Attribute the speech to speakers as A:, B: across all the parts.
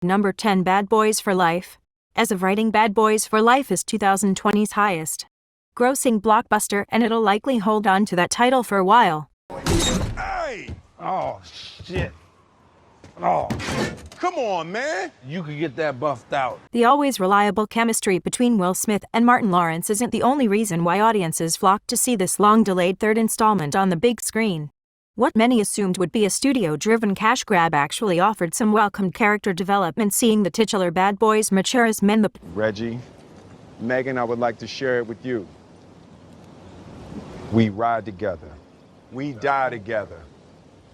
A: Number 10. Bad Boys for Life. As of writing, Bad Boys for Life is 2020's highest grossing blockbuster, and it'll likely hold on to that title for a while.
B: Hey! Oh, shit. Oh, come on, man. You could get that buffed out.
A: The always reliable chemistry between Will Smith and Martin Lawrence isn't the only reason why audiences flock to see this long-delayed third installment on the big screen. What many assumed would be a studio-driven cash grab actually offered some welcomed character development, seeing the titular bad boys mature as men.
C: Reggie, Megan, I would like to share it with you. We ride together. We die together.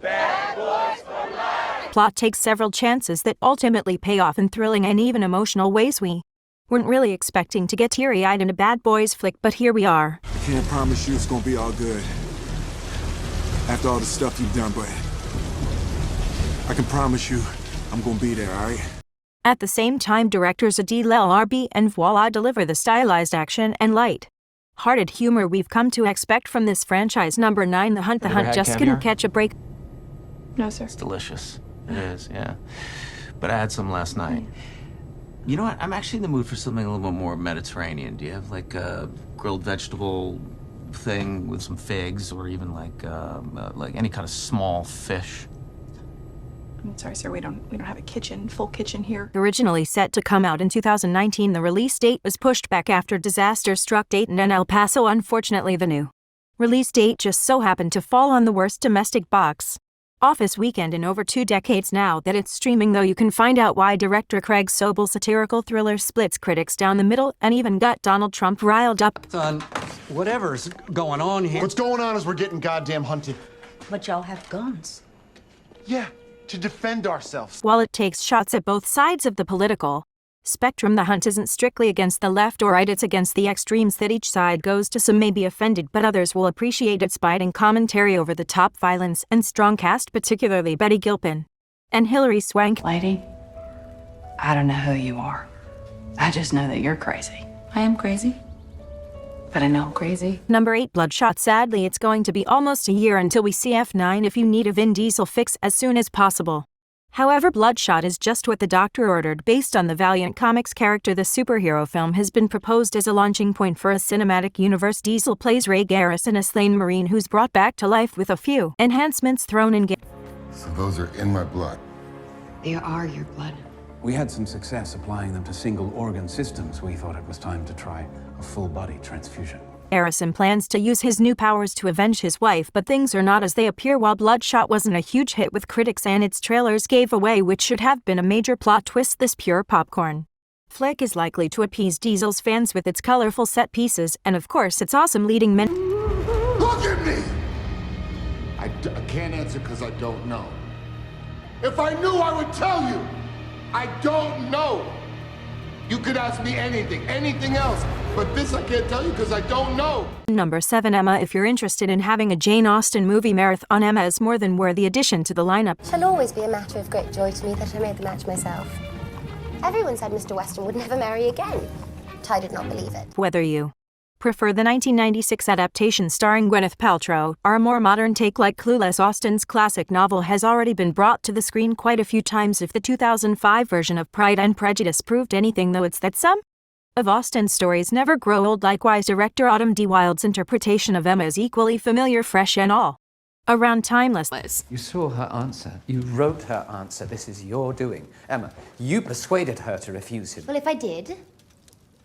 B: Bad Boys for Life.
A: Plot takes several chances that ultimately pay off in thrilling and even emotional ways. We weren't really expecting to get teary-eyed in a Bad Boys flick, but here we are.
D: I can't promise you it's gonna be all good after all the stuff you've done, but I can promise you I'm gonna be there, all right?
A: At the same time, directors Adil El-Arbi and Voila deliver the stylized action and light-hearted humor we've come to expect from this franchise. Number 9. The Hunt. The Hunt just couldn't catch a break.
E: No, sir.
F: It's delicious. It is, yeah. But I had some last night. You know what? I'm actually in the mood for something a little bit more Mediterranean. Do you have like a grilled vegetable thing with some figs, or even like any kind of small fish?
E: I'm sorry, sir. We don't have a full kitchen here.
A: Originally set to come out in 2019, the release date was pushed back after disaster struck Dayton and El Paso. Unfortunately, the new release date just so happened to fall on the worst domestic box office weekend in over 2 decades now that it's streaming, though you can find out why director Craig Sobel's satirical thriller splits critics down the middle and even got Donald Trump riled up.
G: Son, whatever's going on here.
H: What's going on is we're getting goddamn hunted.
I: But y'all have guns.
H: Yeah, to defend ourselves.
A: While it takes shots at both sides of the political spectrum, The Hunt isn't strictly against the left or right, it's against the extremes that each side goes to. Some may be offended, but others will appreciate its biting commentary over the top violence and strong cast, particularly Betty Gilpin and Hilary Swank.
I: Lady, I don't know who you are. I just know that you're crazy. I am crazy, but I know I'm crazy.
A: Number 8. Bloodshot. Sadly, it's going to be almost a year until we see F9 if you need a Vin Diesel fix as soon as possible. However, Bloodshot is just what the doctor ordered. Based on the Valiant Comics character, the superhero film has been proposed as a launching point for a cinematic universe. Diesel plays Ray Garrison, a slain Marine who's brought back to life with a few enhancements thrown in.
J: So those are in my blood.
I: They are your blood.
G: We had some success applying them to single organ systems. We thought it was time to try a full body transfusion.
A: Garrison plans to use his new powers to avenge his wife, but things are not as they appear. While Bloodshot wasn't a huge hit with critics and its trailers gave away which should have been a major plot twist, this pure popcorn flick is likely to appease Diesel's fans with its colorful set pieces and, of course, its awesome leading men.
J: Look at me! I can't answer because I don't know. If I knew, I would tell you. I don't know. You could ask me anything else, but this I can't tell you because I don't know.
A: Number 7. Emma. If you're interested in having a Jane Austen movie marathon, Emma is more than worthy addition to the lineup.
K: It shall always be a matter of great joy to me that I made the match myself. Everyone said Mr. Weston would never marry again, but I did not believe it.
A: Whether you prefer the 1996 adaptation starring Gwyneth Paltrow or a more modern take like Clueless, Austen's classic novel has already been brought to the screen quite a few times. If the 2005 version of Pride and Prejudice proved anything, though, it's that some of Austen's stories never grow old. Likewise, director Autumn D. Wilde's interpretation of Emma is equally familiar, fresh, and all around timeless.
G: You saw her answer. You wrote her answer. This is your doing. Emma, you persuaded her to refuse him.
K: Well, if I did,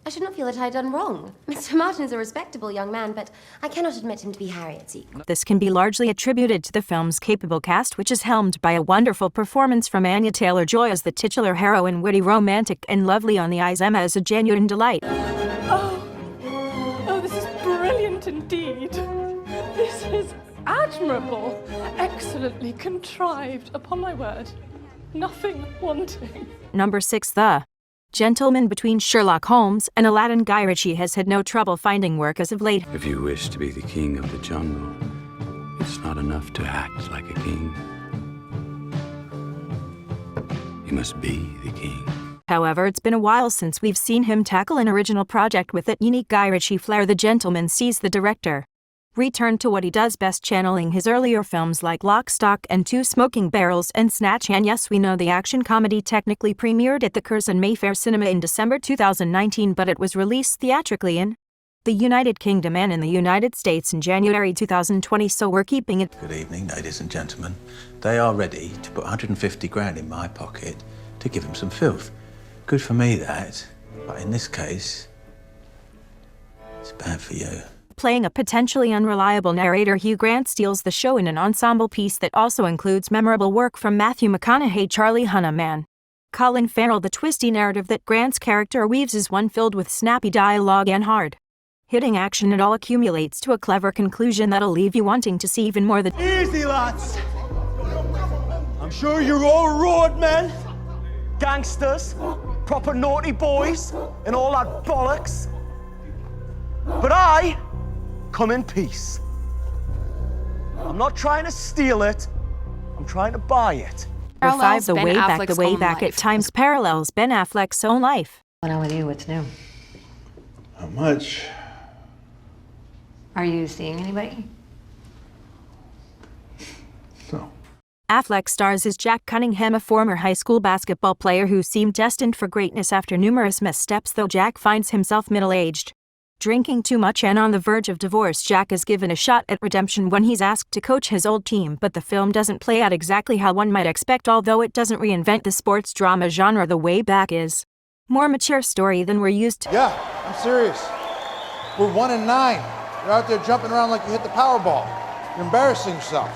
K: I should not feel that I had done wrong. Mr. Martin is a respectable young man, but I cannot admit him to be Harriet's equal.
A: This can be largely attributed to the film's capable cast, which is helmed by a wonderful performance from Anya Taylor-Joy as the titular heroine. Witty, romantic, and lovely on the eyes, Emma is a genuine delight.
E: Oh, this is brilliant indeed. This is admirable, excellently contrived, upon my word. Nothing wanting.
A: Number 6. The Gentleman. Between Sherlock Holmes and Aladdin, Guy Ritchie has had no trouble finding work as of late.
L: If you wish to be the king of the jungle, it's not enough to act like a king. You must be the king.
A: However, it's been a while since we've seen him tackle an original project with that unique Guy Ritchie flair. The Gentleman sees the director returned to what he does best, channeling his earlier films like Lock, Stock, and Two Smoking Barrels and Snatch. And yes, we know the action comedy technically premiered at the Curzon Mayfair Cinema in December 2019, but it was released theatrically in the United Kingdom and in the United States in January 2020, so we're keeping it.
M: Good evening, ladies and gentlemen. They are ready to put 150 grand in my pocket to give him some filth. Good for me, that. But in this case, it's bad for you.
A: Playing a potentially unreliable narrator, Hugh Grant steals the show in an ensemble piece that also includes memorable work from Matthew McConaughey, Charlie Hunnam, Colin Farrell. The twisty narrative that Grant's character weaves is one filled with snappy dialogue and hard-hitting action. It all accumulates to a clever conclusion that'll leave you wanting to see even more.
N: Easy, lads. I'm sure you're all road men, gangsters, proper naughty boys, and all that bollocks. But I come in peace. I'm not trying to steal it. I'm trying to buy it.
A: Number 5, the way back at times parallels Ben Affleck's own life.
I: When I'm with you, what's new?
B: Not much.
I: Are you seeing anybody?
B: No.
A: Affleck stars as Jack Cunningham, a former high school basketball player who seemed destined for greatness after numerous missteps. Though Jack finds himself middle-aged, drinking too much, and on the verge of divorce, Jack is given a shot at redemption when he's asked to coach his old team. But the film doesn't play out exactly how one might expect. Although it doesn't reinvent the sports drama genre, The Way Back is more mature story than we're used to.
O: Yeah, I'm serious. We're 1-9. You're out there jumping around like you hit the Powerball. You're embarrassing yourself.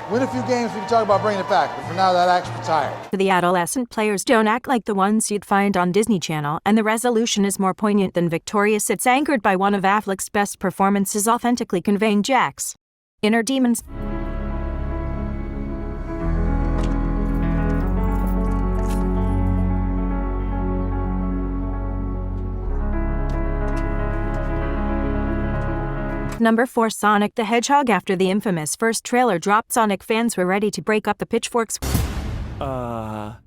O: Win a few games, we can talk about bringing it back, but for now, that act's retired.
A: The adolescent players don't act like the ones you'd find on Disney Channel, and the resolution is more poignant than victorious. It's anchored by one of Affleck's best performances, authentically conveying Jack's inner demons. Number 4, Sonic the Hedgehog. After the infamous first trailer dropped, Sonic fans were ready to break up the pitchforks.
N: Meow?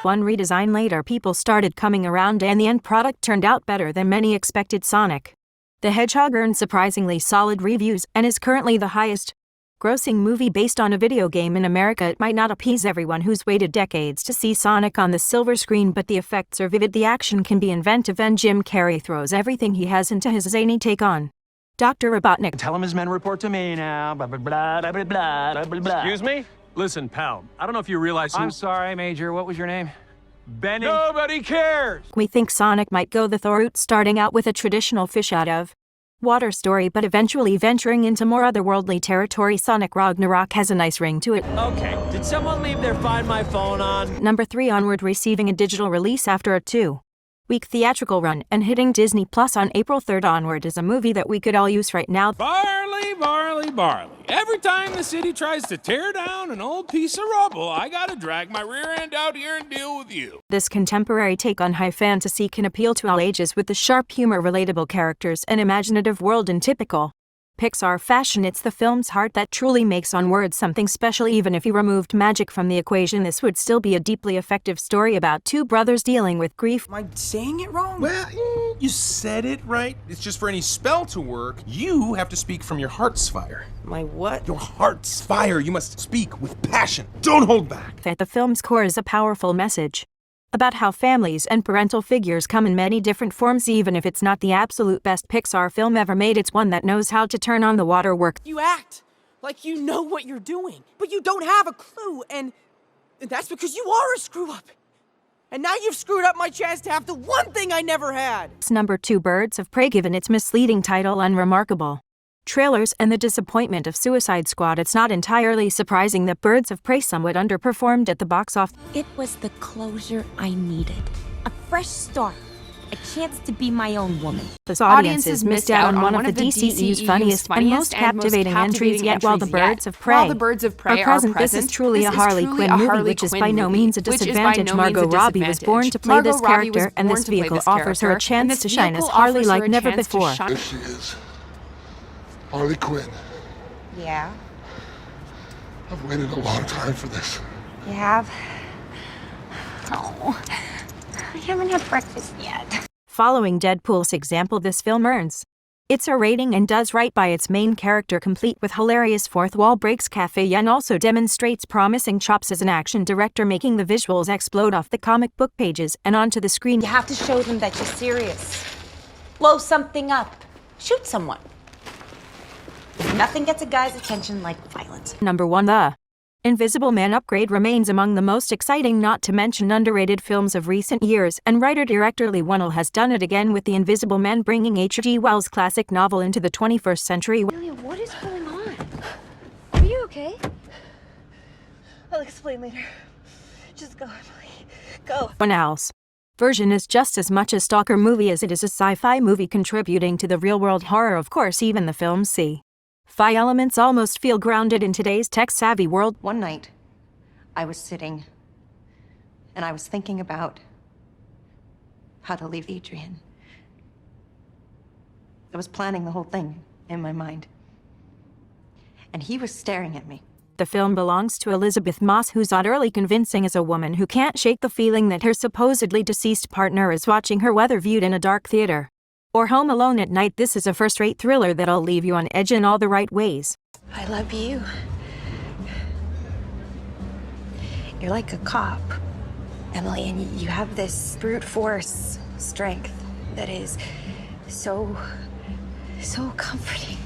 A: One redesign later, people started coming around, and the end product turned out better than many expected. Sonic the Hedgehog earned surprisingly solid reviews and is currently the highest-grossing movie based on a video game in America. It might not appease everyone who's waited decades to see Sonic on the silver screen, but the effects are vivid, the action can be inventive, and Jim Carrey throws everything he has into his zany take on Dr. Robotnik.
N: Tell him his men report to me now. Blah, blah, blah, blah, blah, blah, blah, blah.
P: Excuse me? Listen, pal, I don't know if you realize who—
N: I'm sorry, Major. What was your name?
P: Benny. Nobody cares!
A: We think Sonic might go the Thor route, starting out with a traditional fish out of water story, but eventually venturing into more otherworldly territory. Sonic Ragnarok has a nice ring to it.
N: Okay, did someone leave their Find My Phone on?
A: Number 3, Onward, receiving a digital release after a 2-week theatrical run and hitting Disney Plus on April 3rd. Onward is a movie that we could all use right now.
Q: Barley, barley, barley. Every time the city tries to tear down an old piece of rubble, I gotta drag my rear end out here and deal with you.
A: This contemporary take on high fantasy can appeal to all ages with the sharp humor, relatable characters, and imaginative world in typical Pixar fashion. It's the film's heart that truly makes Onward something special. Even if you removed magic from the equation, this would still be a deeply effective story about two brothers dealing with grief.
R: Am I saying it wrong?
P: Well, you said it right. It's just for any spell to work, you have to speak from your heart's fire.
R: My what?
P: Your heart's fire. You must speak with passion. Don't hold back.
A: At the film's core is a powerful message about how families and parental figures come in many different forms. Even if it's not the absolute best Pixar film ever made, it's one that knows how to turn on the waterworks.
R: You act like you know what you're doing, but you don't have a clue, and that's because you are a screw-up. And now you've screwed up my chance to have the one thing I never had.
A: It's number 2, Birds of Prey. Given its misleading title, unremarkable trailers, and the disappointment of Suicide Squad, it's not entirely surprising that Birds of Prey somewhat underperformed at the box office.
S: It was the closure I needed. A fresh start. A chance to be my own woman.
A: This audiences missed out on one of the DCEU's funniest and most captivating entries yet. While the Birds of Prey are present, this is truly a Harley Quinn movie, which is by no means a disadvantage. Margot Robbie was born to play this character, and this vehicle offers her a chance to shine as Harley like never before.
J: There she is. Harley Quinn.
K: Yeah?
J: I've waited a long time for this.
K: You have? Oh, I haven't had breakfast yet.
A: Following Deadpool's example, this film earns its R rating and does right by its main character, complete with hilarious fourth wall breaks cafe, and also demonstrates promising chops as an action director, making the visuals explode off the comic book pages and onto the screen.
T: You have to show them that you're serious. Blow something up. Shoot someone. Nothing gets a guy's attention like violence.
A: Number 1. The Invisible Man upgrade remains among the most exciting, not to mention underrated films of recent years, and writer-director Lee Whannell has done it again with The Invisible Man, bringing H.G. Wells' classic novel into the 21st century.
U: Amelia, what is going on? Are you okay? I'll explain later. Just go, Emily. Go.
A: Whannell's version is just as much a stalker movie as it is a sci-fi movie, contributing to the real-world horror. Of course, even the film's sci-fi elements almost feel grounded in today's tech-savvy world.
V: One night, I was sitting, and I was thinking about how to leave Adrian. I was planning the whole thing in my mind. And he was staring at me.
A: The film belongs to Elizabeth Moss, who's utterly convincing as a woman who can't shake the feeling that her supposedly deceased partner is watching her, whether viewed in a dark theater or home alone at night. This is a first-rate thriller that'll leave you on edge in all the right ways.
U: I love you. You're like a cop, Emily, and you have this brute force strength that is so comforting.